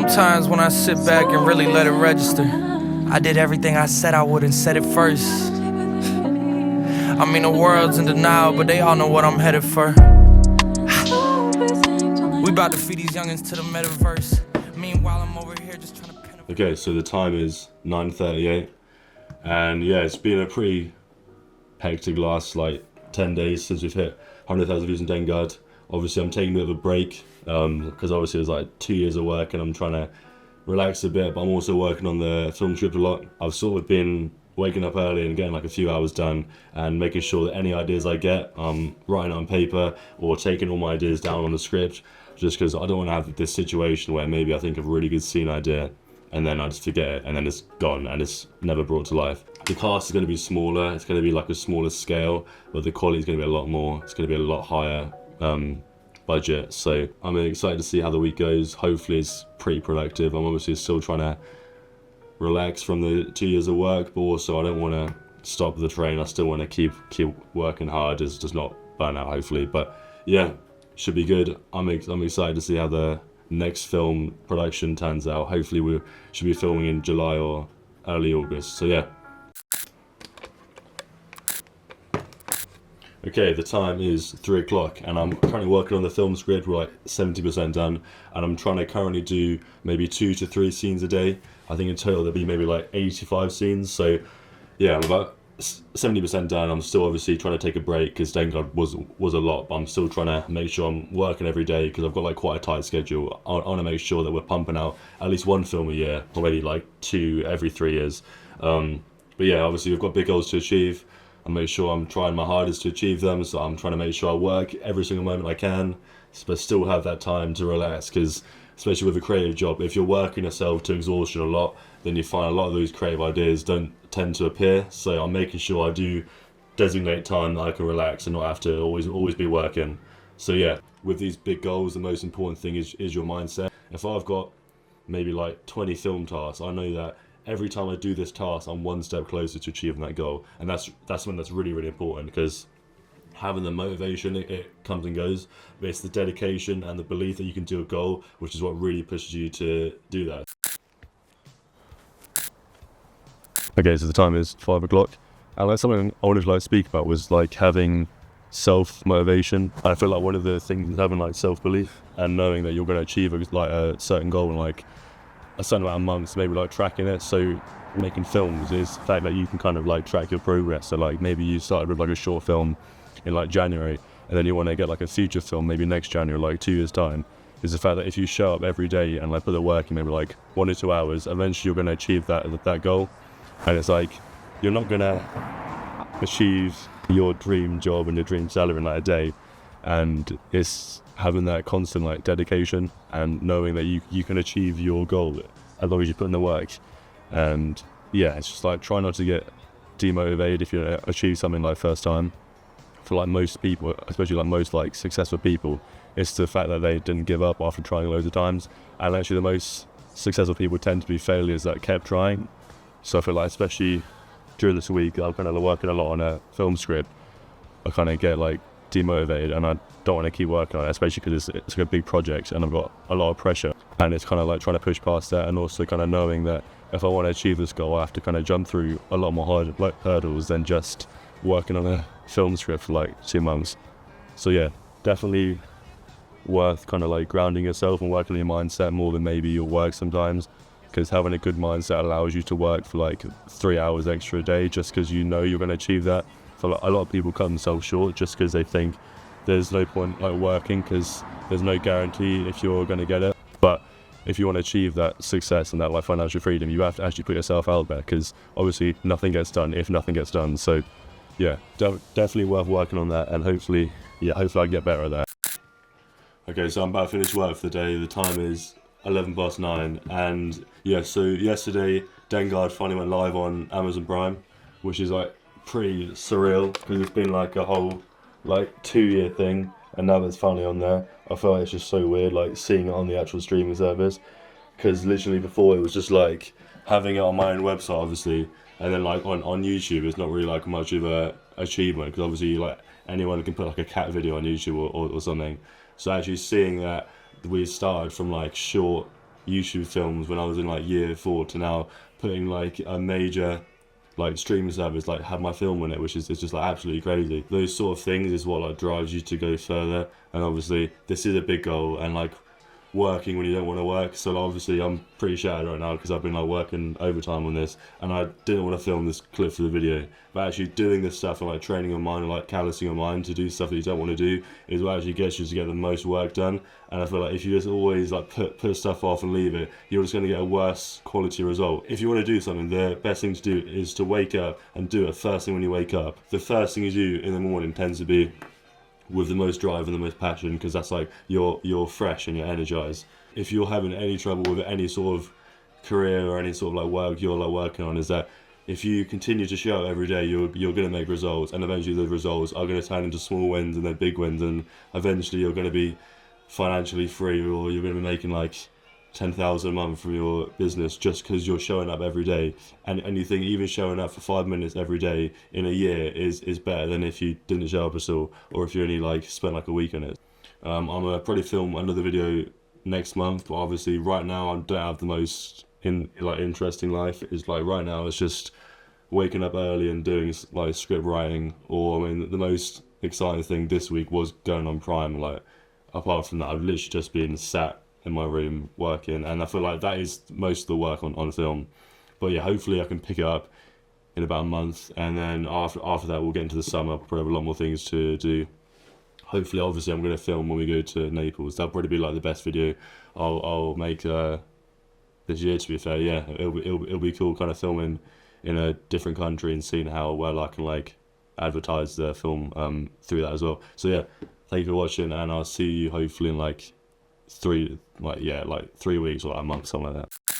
Sometimes when I sit back and really let it register, I did everything I said I would and said it first. I mean, the world's in denial, but they all know what I'm headed for. We about to feed these youngins to the metaverse. Meanwhile, I'm over here just trying to pin up. Okay, so the time is 9:38, and yeah, it's been a pretty hectic last 10 days since we've hit 100,000 views on Dengard. Obviously, I'm taking a bit of a break because obviously it was 2 years of work, and I'm trying to relax a bit. But I'm also working on the film script a lot. I've sort of been waking up early and getting a few hours done, and making sure that any ideas I get, writing it on paper or taking all my ideas down on the script. Just because I don't want to have this situation where maybe I think of a really good scene idea and then I just forget it and then it's gone and it's never brought to life. The cast is going to be smaller, it's going to be a smaller scale, but the quality is going to be a lot more, it's going to be a lot higher budget. So I'm excited to see how the week goes. Hopefully it's pretty productive. I'm obviously still trying to relax from the 2 years of work, but also I don't want to stop the train. I still want to keep working hard, just not burn out hopefully. But yeah, should be good. I'm excited to see how the next film production turns out. Hopefully we should be filming in July or early August. So yeah. Okay, the time is 3 o'clock and I'm currently working on the film script. We're 70% done, and I'm trying to currently do maybe 2 to 3 scenes a day. I think in total there'll be maybe 85 scenes. So yeah, I'm about 70% done. I'm still obviously trying to take a break because Dengard was a lot, but I'm still trying to make sure I'm working every day because I've got quite a tight schedule. I want to make sure that we're pumping out at least 1 film a year, or maybe 2 every 3 years. But yeah, obviously we've got big goals to achieve. I make sure I'm trying my hardest to achieve them, so I'm trying to make sure I work every single moment I can, but still have that time to relax, because especially with a creative job, if you're working yourself to exhaustion a lot, then you find a lot of those creative ideas don't tend to appear. So I'm making sure I do designate time that I can relax and not have to always be working. So yeah, with these big goals, the most important thing is your mindset. If I've got maybe 20 film tasks, I know that every time I do this task, I'm 1 step closer to achieving that goal. And that's when that's really, really important, because having the motivation, it comes and goes, but it's the dedication and the belief that you can do a goal, which is what really pushes you to do that. Okay, so the time is 5 o'clock, and something I wanted to speak about was having self-motivation. I feel one of the things is having self-belief and knowing that you're going to achieve a certain goal in a certain amount of months, maybe tracking it. So making films is the fact that you can kind of track your progress. So maybe you started with a short film in January, and then you want to get a feature film maybe next January, 2 years time. Is the fact that if you show up every day and put the work in maybe 1 or 2 hours, eventually you're going to achieve that goal. And it's you're not going to achieve your dream job and your dream salary in a day, and it's having that constant dedication and knowing that you can achieve your goal as long as you put in the work. And yeah, it's just try not to get demotivated if you achieve something first time. For most people, especially most successful people, it's the fact that they didn't give up after trying loads of times. And actually the most successful people tend to be failures that kept trying. So I feel especially during this week, I'm kind of working a lot on a film script. I kind of get demotivated, and I don't want to keep working on it, especially because it's a big project and I've got a lot of pressure. And it's kind of trying to push past that, and also kind of knowing that if I want to achieve this goal, I have to kind of jump through a lot more hurdles than just working on a film script for 2 months. So yeah, definitely worth kind of grounding yourself and working on your mindset more than maybe your work sometimes, because having a good mindset allows you to work for 3 hours extra a day just because you know you're going to achieve that. So a lot of people cut themselves short just because they think there's no point working because there's no guarantee if you're going to get it. But if you want to achieve that success and that financial freedom, you have to actually put yourself out there, because obviously nothing gets done if nothing gets done. So yeah, definitely worth working on that, and hopefully I can get better at that. Okay, so I'm about to finish work for the day. The time is 9:11, and yeah, so yesterday Dengard finally went live on Amazon Prime, which is pretty surreal because it's been a whole 2-year thing, and now that it's finally on there, I feel it's just so weird seeing it on the actual streaming service, because literally before it was just having it on my own website obviously, and then on YouTube it's not really much of a achievement, because obviously anyone can put a cat video on YouTube or something. So actually seeing that we started from short YouTube films when I was in like year 4 to now putting like a major like streaming service like have my film on it, which is it's just like absolutely crazy. Those sort of things is what like drives you to go further. And obviously this is a big goal, and like working when you don't want to work. So obviously I'm pretty shattered right now because I've been like working overtime on this, and I didn't want to film this clip for the video, but actually doing this stuff and like training your mind and like callousing your mind to do stuff that you don't want to do is what actually gets you to get the most work done. And I feel like if you just always like put stuff off and leave it, you're just going to get a worse quality result. If you want to do something, the best thing to do is to wake up and do it first thing when you wake up. The first thing you do in the morning tends to be with the most drive and the most passion, because that's like you're fresh and you're energized. If you're having any trouble with any sort of career or any sort of like work you're like working on, is that if you continue to show up every day, you're going to make results, and eventually the results are going to turn into small wins and then big wins, and eventually you're going to be financially free, or you're going to be making like 10,000 a month from your business just because you're showing up every day. And you think even showing up for 5 minutes every day in a year is better than if you didn't show up at all, or if you only like spent like a week on it. I'm gonna probably film another video next month, but obviously right now I don't have the most interesting life. It's like right now it's just waking up early and doing like script writing, or I mean the most exciting thing this week was going on Prime. Like apart from that, I've literally just been sat in my room working, and I feel like that is most of the work on film. But yeah, hopefully I can pick it up in about a month, and then after that we'll get into the summer. I'll probably have a lot more things to do. Hopefully, obviously I'm going to film when we go to Naples. That'll probably be like the best video I'll make this year, to be fair. Yeah, it'll be cool kind of filming in a different country and seeing how well I can like advertise the film through that as well. So yeah, thank you for watching, and I'll see you hopefully in like 3 weeks or like a month, something like that.